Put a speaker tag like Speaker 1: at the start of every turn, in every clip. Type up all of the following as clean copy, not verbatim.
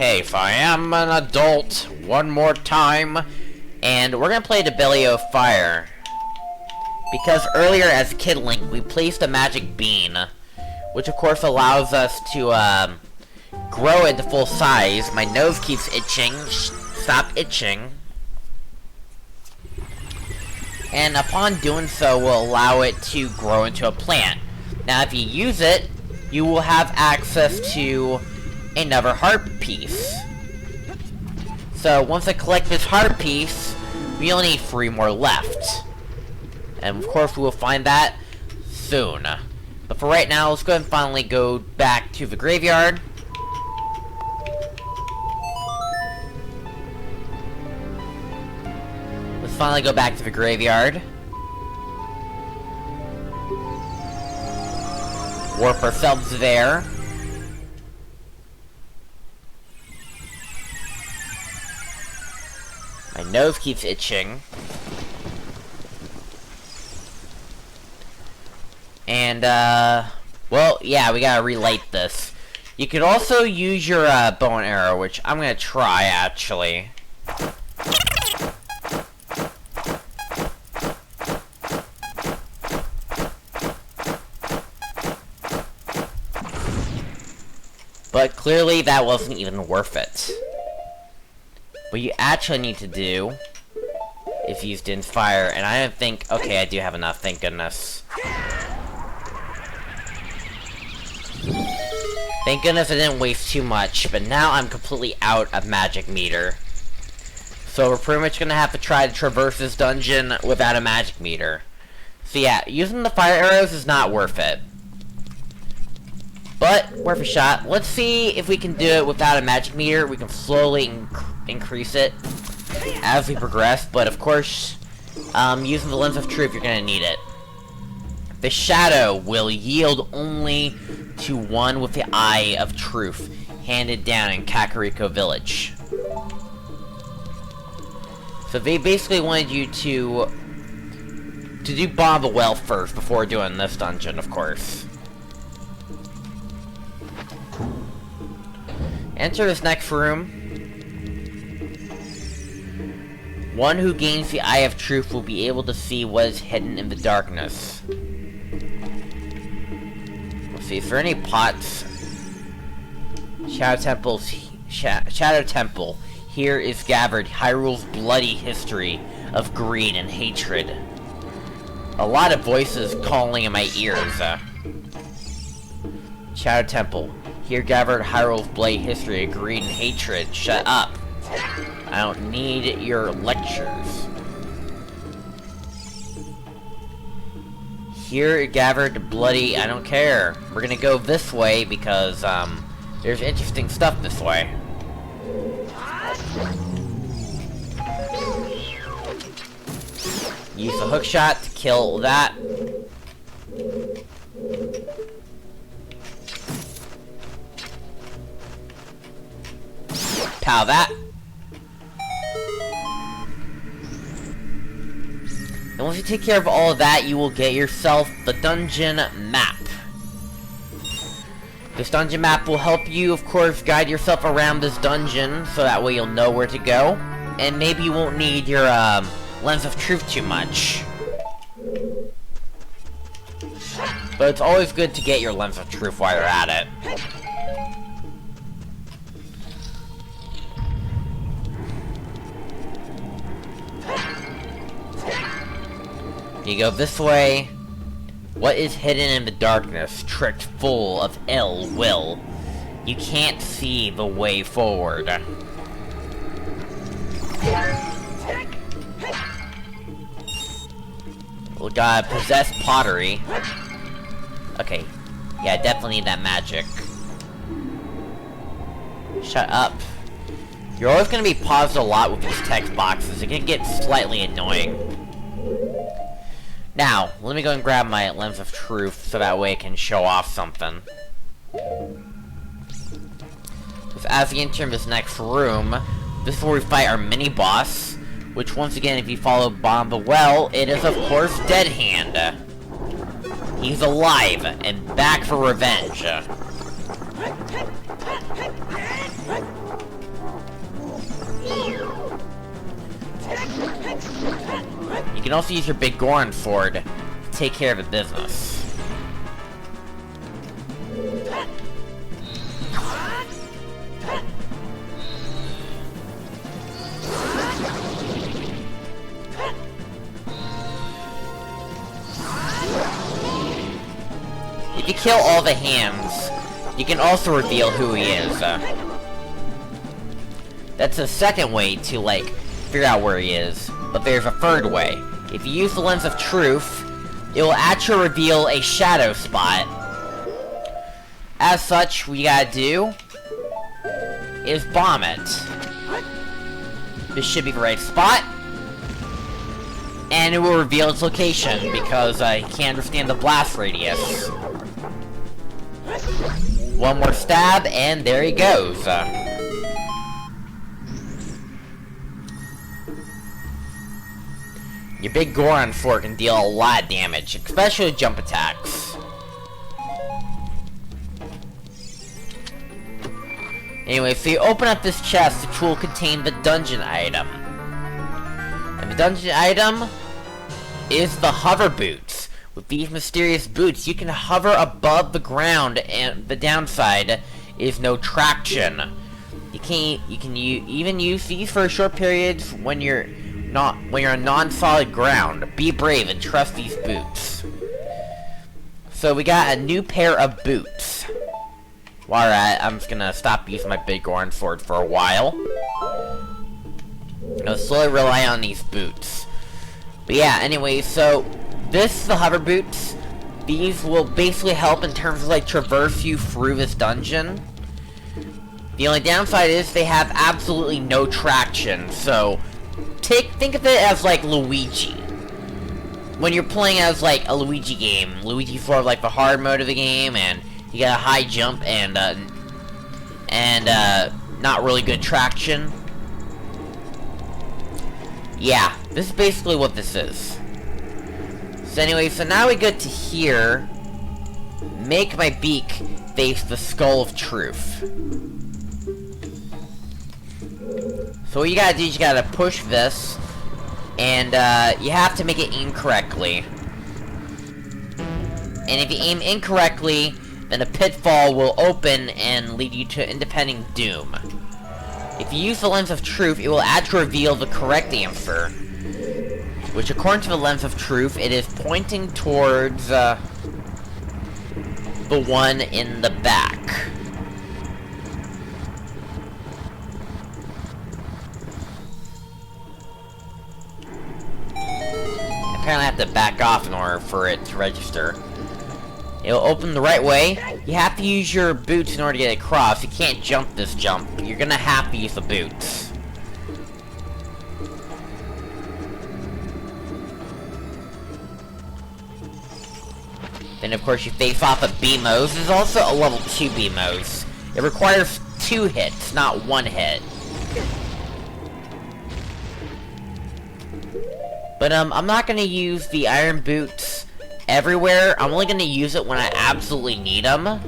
Speaker 1: Okay, so I am an adult one more time, and we're gonna play the Billyoh Fire. Because earlier as Kid Link, we placed a magic bean, which of course allows us to grow it to full size. My nose keeps itching. Stop itching. And upon doing so, will allow it to grow into a plant. Now, if you use it, you will have access to another heart piece. So, once I collect this heart piece, we only need 3 more left. And of course, we will find that soon. But for right now, let's go ahead and finally go back to the graveyard. Let's finally go back to the graveyard. Warp ourselves there. My nose keeps itching. And, well, yeah, we gotta relight this. You could also use your, bow and arrow, which I'm gonna try, actually. But clearly, that wasn't even worth it. What you actually need to do is use Din's Fire, and I don't think... Okay, I do have enough, thank goodness. Thank goodness I didn't waste too much, but now I'm completely out of magic meter. So we're pretty much gonna have to try to traverse this dungeon without a magic meter. So yeah, using the fire arrows is not worth it. But, worth a shot. Let's see if we can do it without a magic meter. We can slowly increase it as we progress, but of course, using the Lens of Truth, you're gonna need it. The shadow will yield only to one with the Eye of Truth, handed down in Kakariko Village. So they basically wanted you to do Bomb the Well first before doing this dungeon, of course. Enter this next room. One who gains the Eye of Truth will be able to see what is hidden in the darkness. Let's see, is there any pots? Shadow Temple. Here is gathered Hyrule's bloody history of greed and hatred. A lot of voices calling in my ears. Shadow Temple. Here gathered Hyrule's bloody history of greed and hatred. Shut up. I don't need your lectures. Here gathered bloody... I don't care. We're gonna go this way because, there's interesting stuff this way. Use the hook shot to kill that. Pow that. And once you take care of all of that, you will get yourself the dungeon map. This dungeon map will help you, of course, guide yourself around this dungeon, so that way you'll know where to go. And maybe you won't need your, Lens of Truth too much. But it's always good to get your Lens of Truth while you're at it. You go this way. What is hidden in the darkness, tricked full of ill will? You can't see the way forward. We got possessed pottery. Okay. Yeah, I definitely need that magic. Shut up. You're always gonna be paused a lot with these text boxes. It can get slightly annoying. Now, let me go and grab my Lens of Truth so that way I can show off something. So as we enter this next room, this is where we fight our mini-boss, which once again, if you follow Bomb the Well, it is of course Dead Hand. He's alive and back for revenge. You can also use your big Goron sword to take care of the business. If you kill all the hams, you can also reveal who he is. That's the second way to, like, figure out where he is. But there's a third way. If you use the Lens of Truth, it will actually reveal a shadow spot. As such, what you gotta do is bomb it. This should be the right spot. And it will reveal its location, because I can't understand the blast radius. One more stab, and there he goes. Your big Goron sword can deal a lot of damage, especially with jump attacks. Anyway, so you open up this chest, which will contain the dungeon item. And the dungeon item is the hover boots. With these mysterious boots, you can hover above the ground, and the downside is no traction. You can even use these for short periods when you're on non-solid ground. Be brave and trust these boots. So we got a new pair of boots. While we're at it, I'm just gonna stop using my big Goron sword for a while. I'll slowly rely on these boots. But yeah, anyway, so this is the hover boots. These will basically help in terms of, like, traverse you through this dungeon. The only downside is they have absolutely no traction, so think of it as like Luigi. When you're playing as, like, a Luigi game, Luigi's sort of like the hard mode of the game, and you got a high jump and not really good traction. Yeah, this is basically what this is. So anyway, so now we get to here. Make my beak face the Skull of Truth. So what you gotta do is you gotta push this, and you have to make it aim correctly. And if you aim incorrectly, then a pitfall will open and lead you to impending doom. If you use the Lens of Truth, it will actually reveal the correct answer, which, according to the Lens of Truth, it is pointing towards the one in the back. Apparently I have to back off in order for it to register. It'll open the right way. You have to use your boots in order to get across. You can't jump this jump. You're gonna have to use the boots. Then, of course, you face off a Billyoh. There's also a level 2 Billyoh. It requires 2 hits, not 1 hit. But, I'm not gonna use the iron boots everywhere. I'm only gonna use it when I absolutely need them.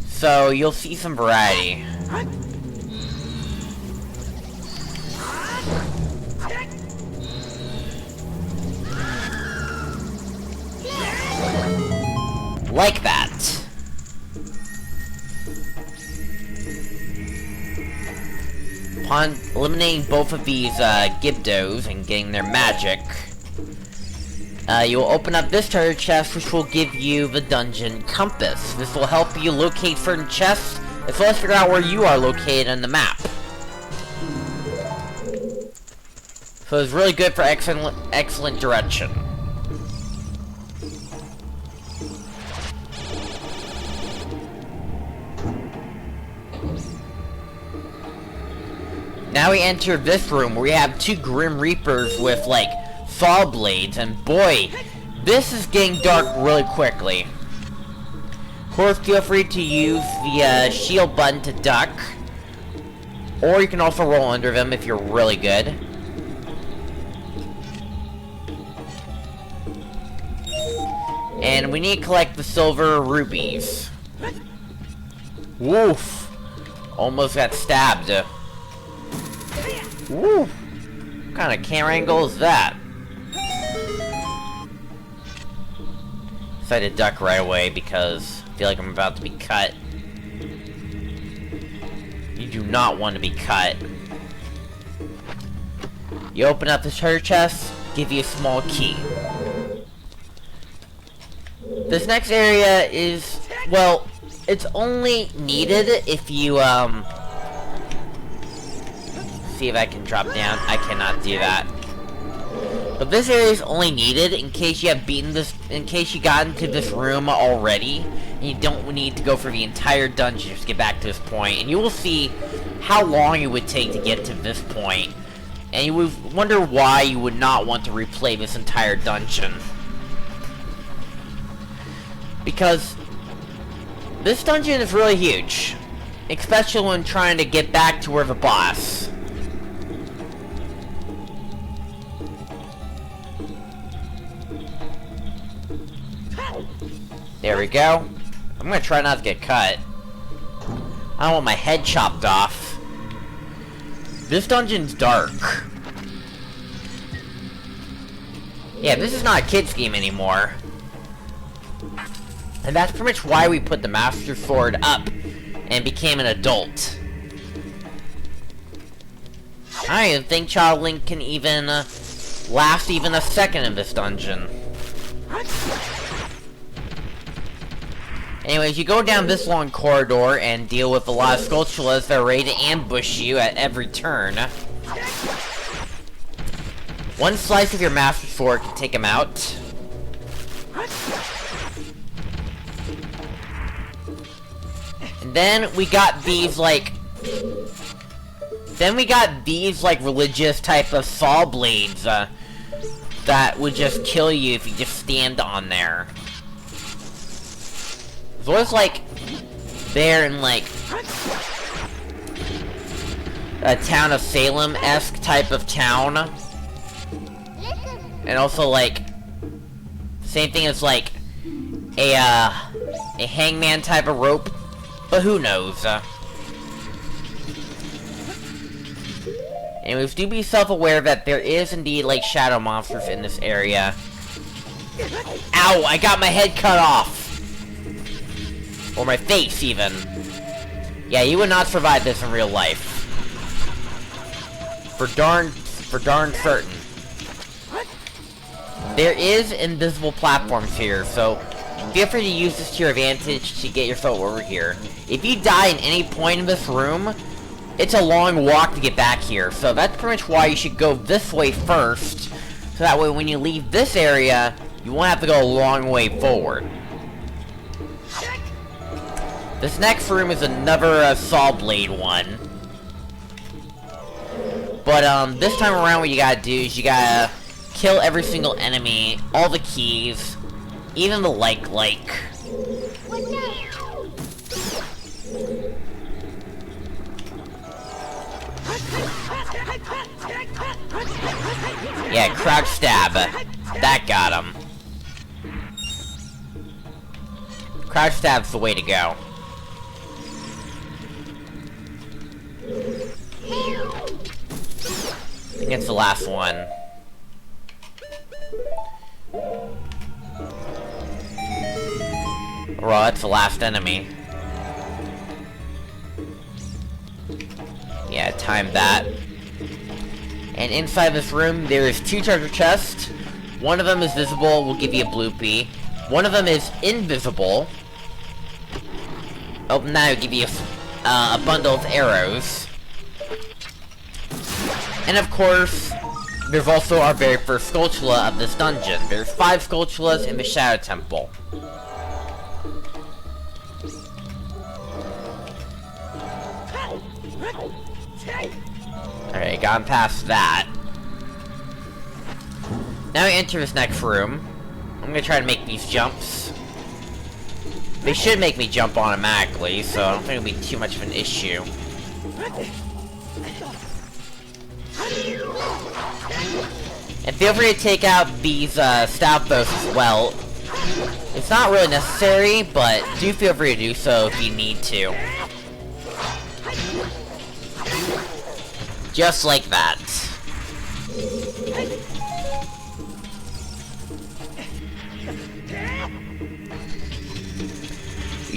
Speaker 1: So, you'll see some variety. Like that. Upon eliminating both of these Gibdos and getting their magic, you will open up this treasure chest, which will give you the dungeon compass. This will help you locate certain chests, as well as figure out where you are located on the map. So it's really good for excellent direction. Now we enter this room where we have 2 Grim Reapers with, like, saw blades, and boy, this is getting dark really quickly. Of course, feel free to use the shield button to duck, or you can also roll under them if you're really good. And we need to collect the silver rubies. Woof! Almost got stabbed. Woo! What kind of camera angle is that? Decided to duck right away because I feel like I'm about to be cut. You do not want to be cut. You open up the treasure chest, give you a small key. This next area is, well, it's only needed if you, see if I can drop down. I cannot do that. But this area is only needed in case you have beaten this, in case you got into this room already, and you don't need to go for the entire dungeon just to get back to this point. And you will see how long it would take to get to this point. And you would wonder why you would not want to replay this entire dungeon. Because this dungeon is really huge. Especially when trying to get back to where the boss. There we go. I'm gonna try not to get cut. I don't want my head chopped off. This dungeon's dark. Yeah, this is not a kid's game anymore. And that's pretty much why we put the Master Sword up and became an adult. I don't even think Child Link can even last even a second in this dungeon. Anyways, you go down this long corridor and deal with a lot of Skulltulas that are ready to ambush you at every turn. One slice of your Master Sword can take him out. And then we got these, like... religious type of saw blades, that would just kill you if you just stand on there. It's always like there in like a town of Salem-esque type of town, and also like same thing as like a hangman type of rope, but who knows? Anyways, do be self-aware that there is indeed like shadow monsters in this area. Ow! I got my head cut off. Or my face, even. Yeah, you would not survive this in real life. For darn certain. There is invisible platforms here, so feel free to use this to your advantage to get yourself over here. If you die in any point in this room, it's a long walk to get back here, so that's pretty much why you should go this way first, so that way when you leave this area, you won't have to go a long way forward. This next room is another saw blade one. But this time around what you gotta do is you gotta kill every single enemy, all the keys, even the like. Yeah, crouch stab. That got him. Crouch stab's the way to go. I think it's the last one. Well, that's the last enemy. Yeah, time that. And inside this room, there is 2 treasure chests. One of them is visible, will give you a bloopy. One of them is invisible. Oh, now it'll give you a bundle of arrows. And of course, there's also our very first Skulltula of this dungeon. There's 5 Skulltulas in the Shadow Temple. Alright, gone past that. Now we enter this next room. I'm gonna try to make these jumps. They should make me jump automatically, so I don't think it'll be too much of an issue. And feel free to take out these stab bows as well. It's not really necessary, but do feel free to do so if you need to. Just like that.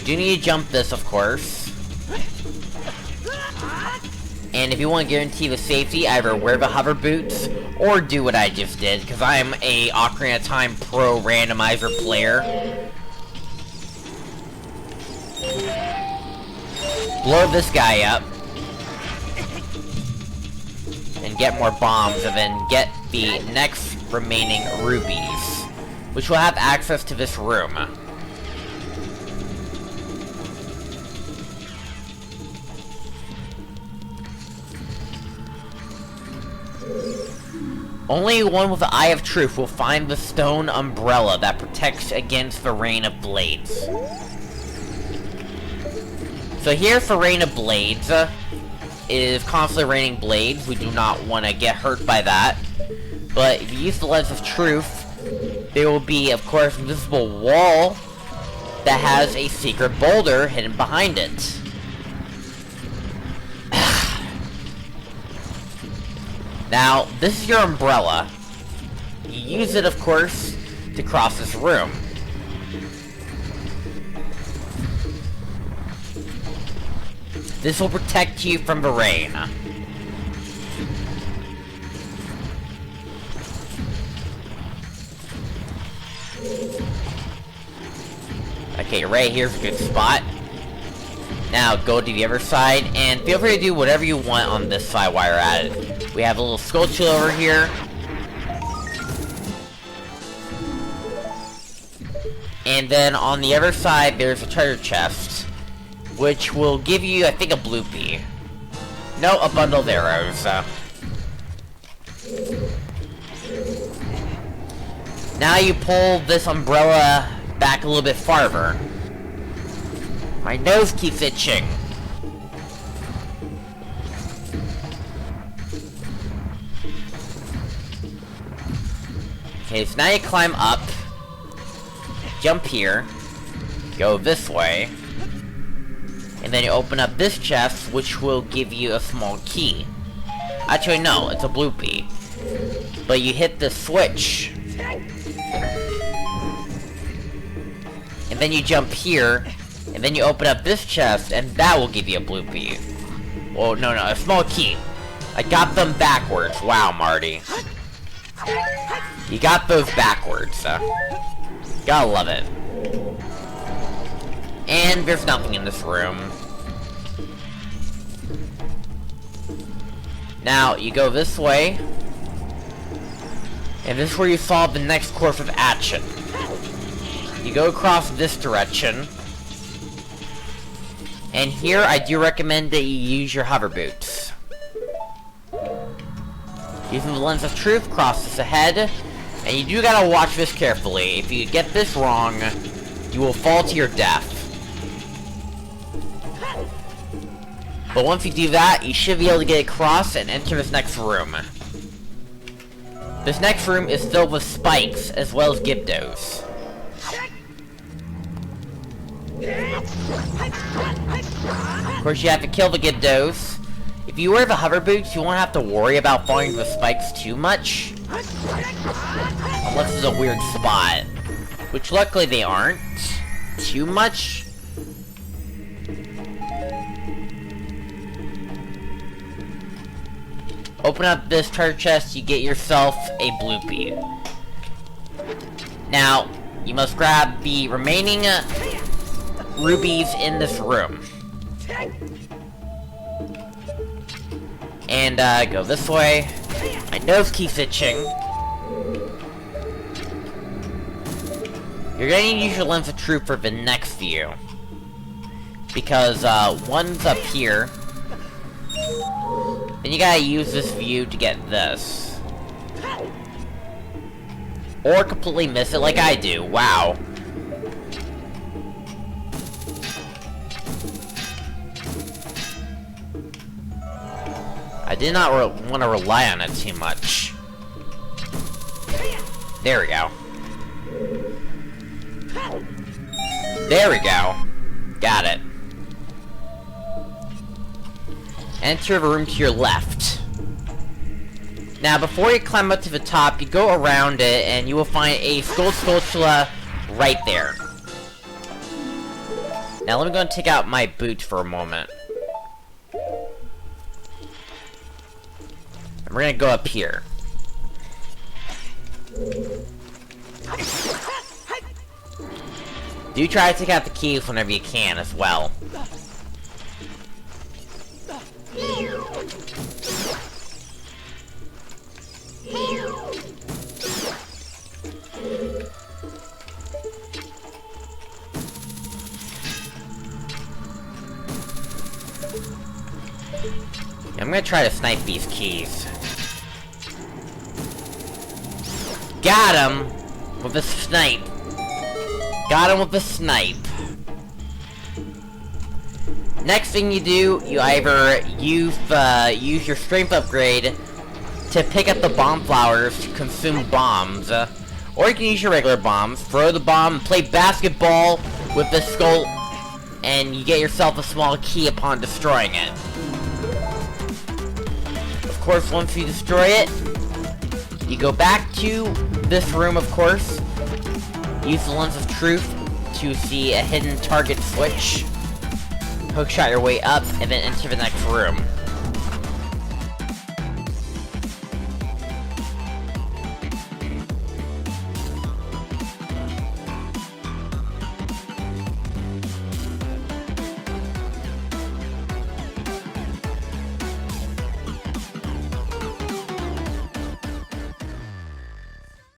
Speaker 1: do need to jump this, of course. And if you want to guarantee the safety, either wear the hover boots, or do what I just did, because I am a Ocarina of Time Pro randomizer player. Blow this guy up. And get more bombs, and then get the next remaining rubies, which will have access to this room. Only one with the Eye of Truth will find the stone umbrella that protects against the Reina Blades. So here for Reina Blades, it is constantly raining blades. We do not want to get hurt by that. But if you use the Lens of Truth, there will be, of course, a invisible wall that has a secret boulder hidden behind it. Now, this is your umbrella. You use it, of course, to cross this room. This will protect you from the rain. Okay, right here's a good spot. Now, go to the other side, and feel free to do whatever you want on this side while you're at it. We have a little Skulltula over here. And then on the other side, there's a treasure chest, which will give you, I think, a bloopy. No, a bundle of arrows. Now you pull this umbrella back a little bit farther. My nose keeps itching. Okay, so now you climb up, jump here, go this way, and then you open up this chest, which will give you a small key. Actually, no, it's a bloopy. But you hit the switch, and then you jump here, and then you open up this chest, and that will give you a bloopy. Oh, no, a small key. I got them backwards. Wow, Marty. You got those backwards. Gotta love it. And there's nothing in this room. Now, you go this way. And this is where you solve the next course of action. You go across this direction. And here, I do recommend that you use your hover boots. Using the Lens of Truth, cross this ahead. And you do gotta watch this carefully. If you get this wrong, you will fall to your death. But once you do that, you should be able to get across and enter this next room. This next room is filled with spikes, as well as Gibdos. Of course, you have to kill the Gibdos. If you wear the hover boots, you won't have to worry about falling into the spikes too much. Unless it's a weird spot. Which luckily they aren't too much. Open up this treasure chest, you get yourself a bloopy. Now, you must grab the remaining rubies in this room. And go this way. My nose keeps itching. You're gonna need to use your Lens of Truth for the next view. Because one's up here. Then you gotta use this view to get this. Or completely miss it like I do. Wow. I did not want to rely on it too much. There we go. There we go. Got it. Enter the room to your left. Now, before you climb up to the top, you go around it, and you will find a Skulltula right there. Now let me go and take out my boot for a moment. And we're gonna go up here. Do try to take out the keys whenever you can as well. I'm gonna try to snipe these keys. Got him! With a snipe. Got him with a snipe. Next thing you do, you either use your strength upgrade to pick up the bomb flowers to consume bombs, or you can use your regular bombs, throw the bomb, play basketball with the skull, and you get yourself a small key upon destroying it. Of course, once you destroy it, you go back to this room, of course. Use the lens of truth to see a hidden target switch. Hookshot your way up, and then enter the next room.